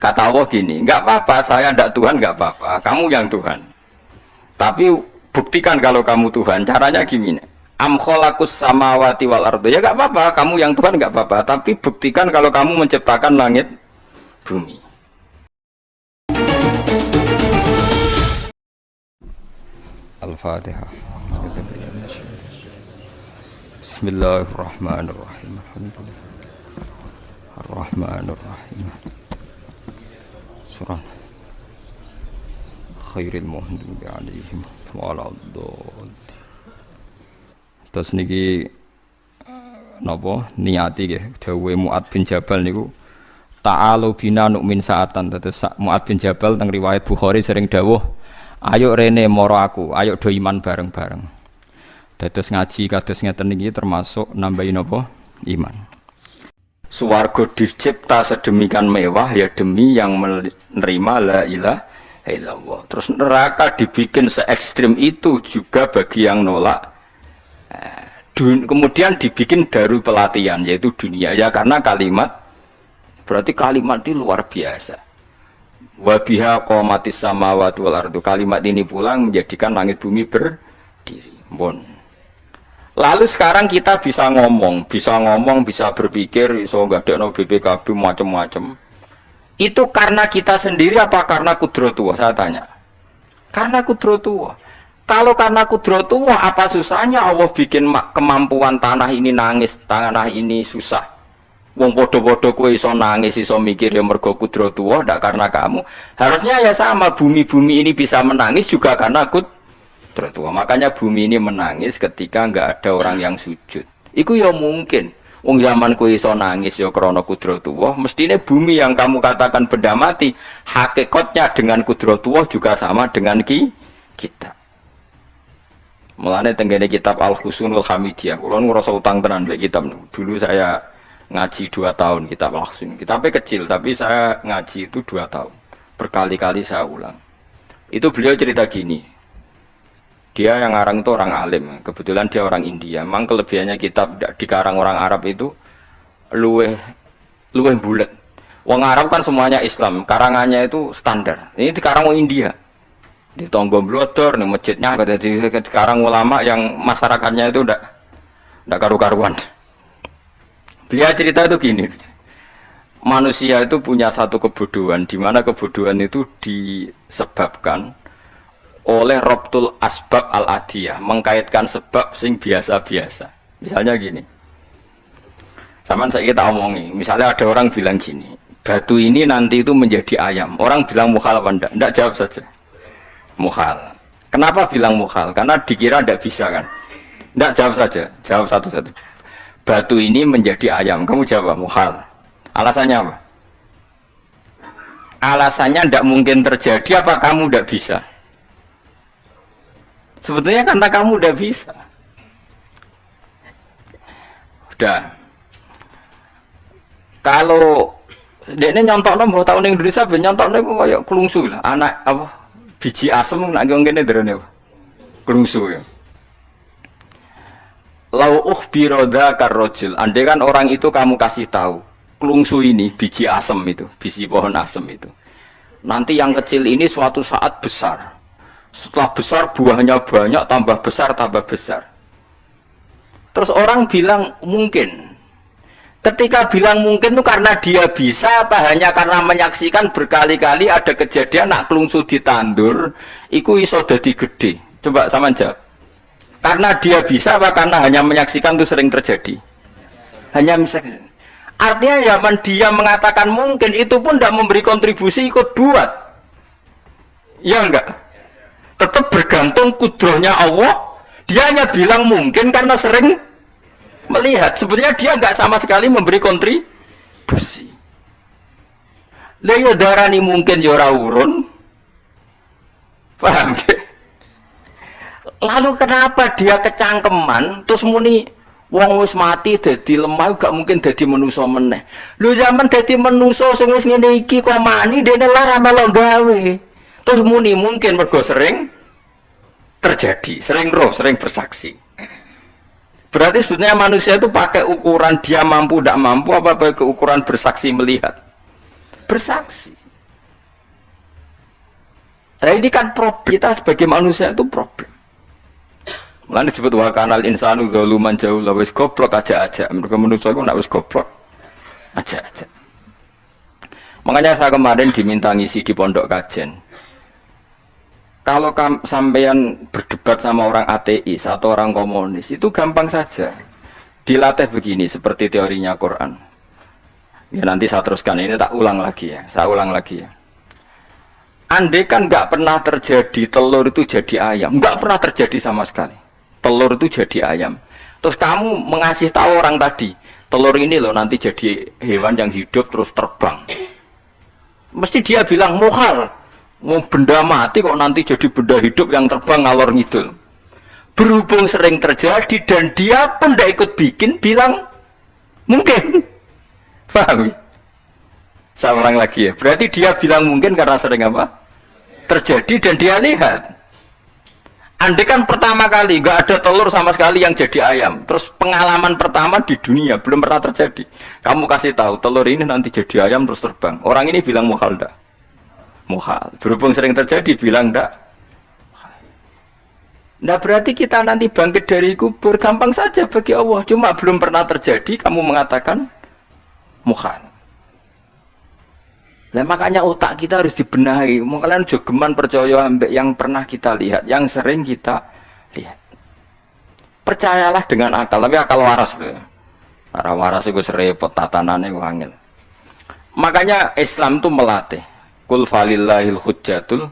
Kata Allah gini, nggak apa-apa, saya tidak Tuhan, nggak apa-apa, kamu yang Tuhan. Tapi buktikan kalau kamu Tuhan. Caranya gini, am khalaqus samawati wal ardo. Ya nggak apa-apa, kamu yang Tuhan nggak apa-apa. Tapi buktikan kalau kamu menciptakan langit, bumi. Al-Fatihah. Bismillahirrahmanirrahim. Alhamdulillah. Ar-Rahmanir-Rahim. Surah Khairil Muhdibi alaihim waladhdallin. Terus niki napa niati nggih dawuhe Mu'ad bin Jabal niku ta'alu bina nu'min sa'atan. Terus Mu'ad bin Jabal teng riwayat Bukhari sering dawuh, ayo rene moro aku, ayo do iman bareng-bareng. Dados ngaji kados ngeten niki termasuk nambahin napa iman. Suwargo dicipta sedemikian mewah ya demi yang menerima la ilaha illallah. Terus neraka dibikin se ekstrim itu juga bagi yang nolak. Kemudian dibikin daru pelatihan yaitu dunia ya, karena kalimat berarti kalimat ini luar biasa. Wa biha qamatis samawati wal ardu. Kalimat ini pulang menjadikan langit bumi berdiri. Bon. Lalu sekarang kita bisa ngomong, bisa berpikir, bisa ngadekno BPKB macam-macam. Itu karena kita sendiri apa karena kudratullah? Saya tanya. Karena kudratullah. Kalau karena kudratullah, apa susahnya Allah bikin kemampuan tanah ini nangis, tanah ini susah. Wong podo-podo kowe iso nangis, iso mikir ya mergo kudratullah, ndak karena kamu. Harusnya ya sama, bumi-bumi ini bisa menangis juga karena kudratullah. Makanya bumi ini menangis ketika nggak ada orang yang sujud. Iku ya mungkin. Wong zaman kowe iso nangis ya krana kudratullah, mestine bumi yang kamu katakan benda mati, hakikatnya dengan kudratullah juga sama dengan kita. Mulane tenggene kitab Al-Husnul Hamidiyah, kula ngrasa utang tenan mbek kitab. Dulu saya ngaji 2 tahun kitab Al-Husn. Kitabnya kecil tapi saya ngaji itu 2 tahun. Berkali-kali saya ulang. Itu beliau cerita gini. Dia yang ngarang itu orang alim, kebetulan dia orang India. Memang kelebihannya kitab dikarang orang Arab itu luweh bulat. Wong Arab kan semuanya Islam, karangannya itu standar. Ini dikarang orang India. Di Tonggo Blodor, di masjidnya, dikarang ulama yang masyarakatnya itu ndak karu-karuan. Beliau cerita itu gini. Manusia itu punya satu kebodohan, di mana kebodohan itu disebabkan oleh Robtul Asbab Al-Adiyah, mengkaitkan sebab sing biasa-biasa. Misalnya gini, zaman saya kita omongi, misalnya ada orang bilang gini, batu ini nanti itu menjadi ayam. Orang bilang mukhal apa enggak? Enggak, jawab saja mukhal. Kenapa bilang mukhal? Karena dikira enggak bisa kan? Enggak, jawab saja, jawab satu-satu. Batu ini menjadi ayam, kamu jawab mukhal. Alasannya apa? Alasannya enggak mungkin terjadi, apa kamu enggak bisa? Sebetulnya karena kamu udah bisa. Udah. Kalau dia ini nyontokno mau tahun Indonesia, nyontokno itu kayak kelungsu lah. Anak apa? Biji asem nak ngene derene. Kelungsu ya. Lau ukhbira dzakar rajul. Andai kan orang itu kamu kasih tahu, kelungsu ini biji asem itu, biji pohon asem itu. Nanti yang kecil ini suatu saat besar. Setelah besar buahnya banyak, tambah besar, tambah besar. Terus orang bilang mungkin. Ketika bilang mungkin itu karena dia bisa, apa hanya karena menyaksikan berkali-kali ada kejadian nak kelungsu ditandur, iku iso dadi gede. Coba sama jawab. Karena dia bisa, apa karena hanya menyaksikan itu sering terjadi? Hanya misalnya. Artinya zaman dia mengatakan mungkin, itu pun tidak memberi kontribusi ikut buat. Ya enggak? Tetap bergantung kudrohnya Allah. Dia hanya bilang mungkin karena sering melihat. Sebenarnya dia nggak sama sekali memberi kontribusi. Lha darani mungkin ya ora urun. Paham ya? Lalu kenapa dia kecangkeman terus muni wong wis mati dadi lemah gak mungkin dadi manusa meneh. Lho zaman dadi manusa sing wis ngene iki kok mani dene lara melok gawe. Terus muni mungkin mergo sering terjadi, sering roh, sering bersaksi. Berarti sebetulnya manusia itu pakai ukuran dia mampu tidak mampu apa pakai ukuran bersaksi melihat? Bersaksi. Nah, ini kan problem kita sebagai manusia itu problem. Mulane disebut wa kanal insanu zaluman jauh wis goblok aja. Mereka manusia iku nek wis goblok aja. Makanya saya kemarin diminta ngisi di pondok kajen. Kalau sampean berdebat sama orang ateis atau orang komunis itu gampang saja. Dilatih begini seperti teorinya Quran. Ya nanti saya teruskan ini tak ulang lagi ya. Saya ulang lagi ya. Andai kan nggak pernah terjadi telur itu jadi ayam, nggak pernah terjadi sama sekali. Telur itu jadi ayam. Terus kamu mengasih tahu orang tadi, telur ini loh nanti jadi hewan yang hidup terus terbang. Mesti dia bilang muhal, mau benda mati kok nanti jadi benda hidup yang terbang ngalor ngidul. Berhubung sering terjadi dan dia pun tidak ikut bikin, bilang mungkin. Paham? Saya ulang lagi ya. Berarti dia bilang mungkin karena sering apa? Terjadi dan dia lihat. Andai kan pertama kali nggak ada telur sama sekali yang jadi ayam, terus pengalaman pertama di dunia belum pernah terjadi. Kamu kasih tahu telur ini nanti jadi ayam terus terbang. Orang ini bilang muhal enggak? Muhal. Berhubung sering terjadi bilang enggak. Nah berarti kita nanti bangkit dari kubur gampang saja bagi Allah. Cuma belum pernah terjadi kamu mengatakan muhal. Nah, makanya otak kita harus dibenahi. Kalian jogeman percaya ambek yang pernah kita lihat, yang sering kita lihat. Percayalah dengan akal, tapi akal waras loh. Para waras itu serepot tatanannya wangil. Makanya Islam itu melatih. Kul falillahil hujjatul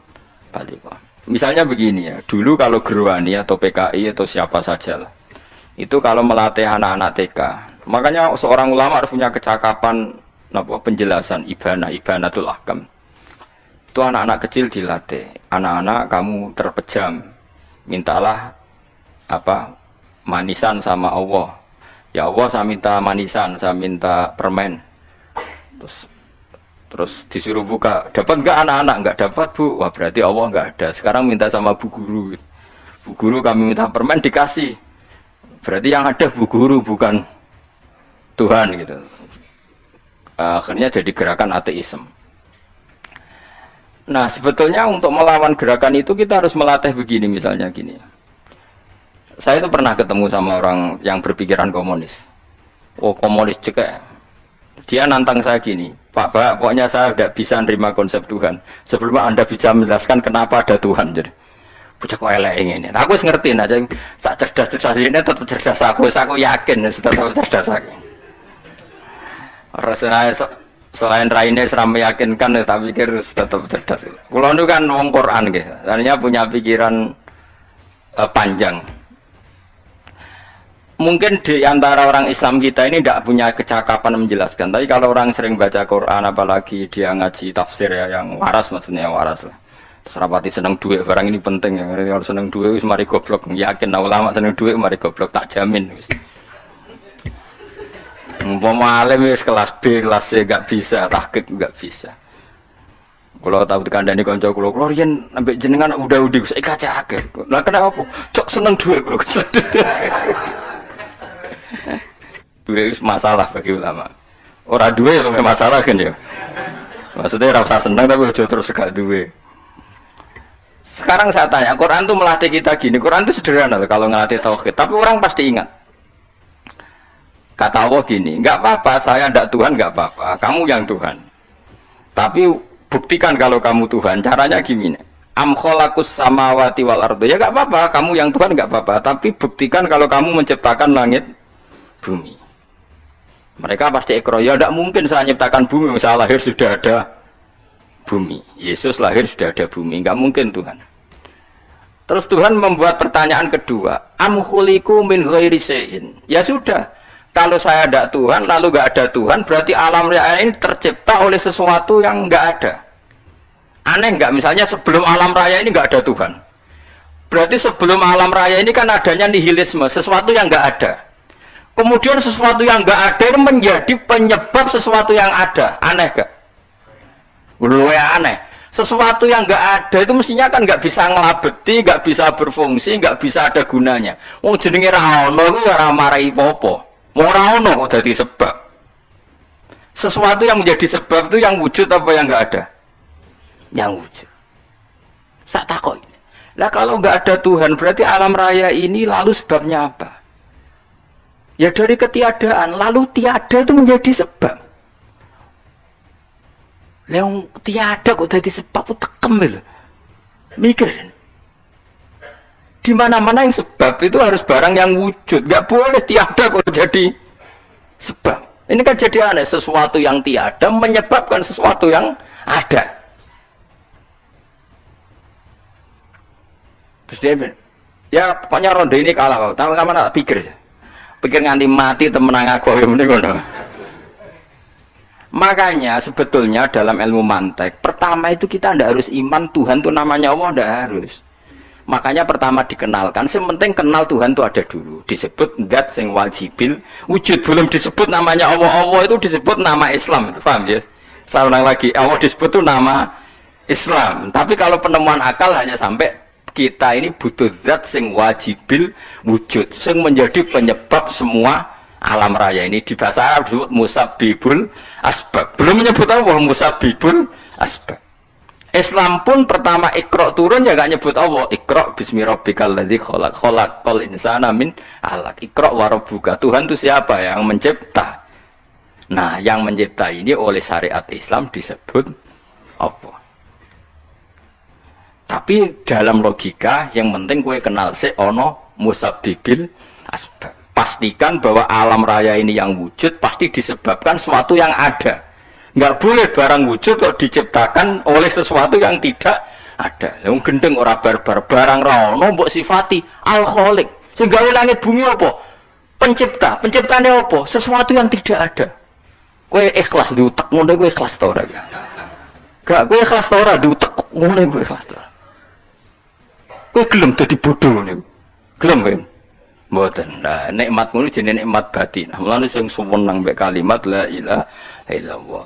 baligha. Misalnya begini ya, dulu kalau Gerwani atau PKI atau siapa saja lah, itu kalau melatih anak-anak TK, makanya seorang ulama harus punya kecakapan. Penjelasan ibanatul ahkam itu anak-anak kecil dilatih, anak-anak kamu terpejam mintalah apa manisan sama Allah, ya Allah saya minta manisan, saya minta permen, terus disuruh buka, dapat nggak anak-anak? Nggak dapat bu. Wah berarti Allah nggak ada. Sekarang minta sama bu guru kami minta permen, dikasih, berarti yang ada bu guru bukan Tuhan gitu. Akhirnya jadi gerakan ateisme. Nah sebetulnya untuk melawan gerakan itu kita harus melatih begini, misalnya gini. Saya itu pernah ketemu sama orang yang berpikiran komunis. Oh komunis juga. Dia nantang saya gini, Pak, pokoknya saya tidak bisa nerima konsep Tuhan sebelum Anda bisa menjelaskan kenapa ada Tuhan. Jadi bocah kok elek ini. Aku ngerti aja, sak cerdas ini tetap cerdas aku yakin tetap cerdas aku. Rasanya selain raine seram meyakinkan, tapi pikir tetap cerdas. Kulo itu kan wong Quran gitu, artinya punya pikiran panjang. Mungkin di antara orang Islam kita ini tidak punya kecakapan menjelaskan, tapi kalau orang sering baca Quran, apalagi dia ngaji tafsir ya, yang waras maksudnya waras lah. Terus rapati seneng duit, barang ini penting ya. Kalau seneng duit, wis mari goblok. Yakin ulama seneng duit, mari goblok, tak jamin. Wis. Umpama alim wis kelas B, kelas C gak bisa, tahqiq gak bisa. Kalau tahu dikandani kanca kula riyen ambek jenengan udah saya kaca akeh. Lah kenapa? Cok seneng duit kula. Duit wis masalah bagi ulama. Ora duit ya masalah kan ya. Maksudnya ora usah seneng tapi aja terus gak duit. Sekarang saya tanya, Quran itu melatih kita gini. Quran itu sederhana kalau ngelatih tauhid, tapi orang pasti ingat. Kata Allah gini, nggak apa-apa, saya tidak Tuhan, nggak apa-apa, kamu yang Tuhan. Tapi buktikan kalau kamu Tuhan, caranya gini. Am khalaqus samawati wal ardo. Ya nggak apa-apa, kamu yang Tuhan nggak apa-apa. Tapi buktikan kalau kamu menciptakan langit, bumi. Mereka pasti ikrar, ya tidak mungkin saya menciptakan bumi, saya lahir sudah ada bumi. Yesus lahir sudah ada bumi, nggak mungkin Tuhan. Terus Tuhan membuat pertanyaan kedua, am khuliqu min ghairi syai'in. Ya sudah. Kalau saya tidak Tuhan, lalu nggak ada Tuhan, berarti alam raya ini tercipta oleh sesuatu yang nggak ada. Aneh nggak? Misalnya sebelum alam raya ini nggak ada Tuhan. Berarti sebelum alam raya ini kan adanya nihilisme, sesuatu yang nggak ada. Kemudian sesuatu yang nggak ada itu menjadi penyebab sesuatu yang ada. Aneh nggak? Luwe aneh. Sesuatu yang nggak ada itu mestinya kan nggak bisa ngelabeti, nggak bisa berfungsi, nggak bisa ada gunanya. Oh jenenge ra ono iku ya ora marai popo. Ora ono kok dadi sebab. Sesuatu yang menjadi sebab itu yang wujud apa yang enggak ada? Yang wujud. Sak takok. Lah kalau nggak ada Tuhan berarti alam raya ini lalu sebabnya apa? Ya dari ketiadaan, lalu tiada itu menjadi sebab. Yang tiada kok jadi sebab itu tekem lho. Mikir. Di mana-mana yang sebab itu harus barang yang wujud, nggak boleh tiada kok jadi sebab. Ini kan jadi aneh, sesuatu yang tiada menyebabkan sesuatu yang ada. Terus dia bilang, ya pokoknya ronde ini kalah, tahu mana pikir nganti mati temenang aku Makanya sebetulnya dalam ilmu mantek, pertama itu kita tidak harus iman Tuhan itu namanya Allah, tidak harus. Makanya pertama dikenalkan, sementing kenal Tuhan itu ada dulu. Disebut zat sing wajibil wujud, belum disebut namanya Allah. Allah itu disebut nama Islam, paham ya? Saya ulang lagi, Allah disebut itu nama Islam. Tapi kalau penemuan akal hanya sampai kita ini butuh zat sing wajibil wujud, sing menjadi penyebab semua alam raya ini. Di bahasa Arab disebut musabbibul asbab. Belum menyebut Allah musabbibul asbab. Islam pun pertama Iqra turun ya gak nyebut Allah. Iqra bismi rabbikal ladzi khalaq, khalaqal insana min 'alaq. Iqra wa rabbuka. Tuhan itu siapa? Yang mencipta. Nah, yang mencipta ini oleh syariat Islam disebut Allah. Tapi dalam logika yang penting kowe kenal sik ana musabbibil asbab. Pastikan bahwa alam raya ini yang wujud pasti disebabkan sesuatu yang ada. Nggak boleh barang wujud kok diciptakan oleh sesuatu yang tidak ada. Yang gendeng ora barbar, barang ra ono mbok sifati al-khaliq. Sing gawe langit bumi apa? Pencipta. Penciptane apa? Sesuatu yang tidak ada. Kowe ikhlas diutek ngono kowe ikhlas ta ora? Gak kowe ikhlas ta ora diutek ngono kowe ikhlas ta. Kowe gelem dadi bodho niku. Gelem kowe? Mboten. Nah, nikmat ngono jenenge nikmat batin. Mulane sing suwenang mbek kalimat la ilaha illallah.